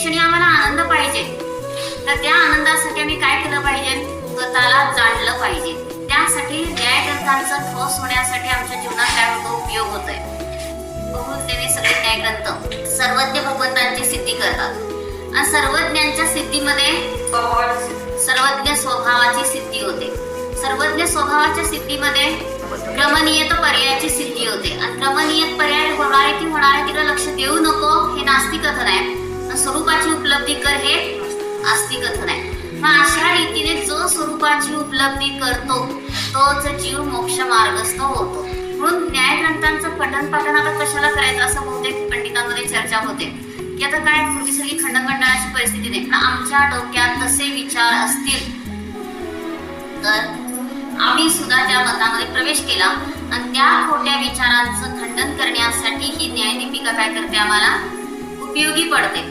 क्षणी आम्हाला आनंद पाहिजे, तर त्या आनंदासाठी आम्ही काय केलं पाहिजे? स्वतःला जाणलं पाहिजे. त्यासाठी न्यायग्रंथांचा ठोस होण्यासाठी आमच्या जीवनात काय होतो? उपयोग होतोय. बहुतेने सगळे न्यायग्रंथ सर्वज्ञ भगवंतांची सिद्धी करतात आणि सर्वज्ञांच्या सिद्धीमध्ये सर्वज्ञ स्वभावाची सिद्धी होते. सर्वज्ञ स्वभावाच्या सिद्धीमध्ये क्रमनियत पर्यायाची सिद्धी होते आणि क्रमनियत पर्याय होणार की होणार तिला लक्ष देऊ नको हे नास्तिक कथन आहे. स्वरूपाची उपलब्धी कर हे आस्तिक कथन आहे. मग अशा रीतीने जो स्वरूपाची उपलब्धी करतो तोच जीव मोक्ष मार्गस्थ होतो. म्हणून न्यायग्रंथांचं पठण पाठन आता कशाला करायचं असं बहुतेक पंडितांमध्ये चर्चा होते की आता काय पूर्वी सगळी खंडखंडाची परिस्थिती नाही, पण आमच्या डोक्यात तसे विचार असतील तर आम्ही सुद्धा त्या मतामध्ये प्रवेश केला आणि त्या खोट्या विचारांचं खंडन करण्यासाठी ही न्यायदीपिका काय करते? आम्हाला उपयोगी पडते.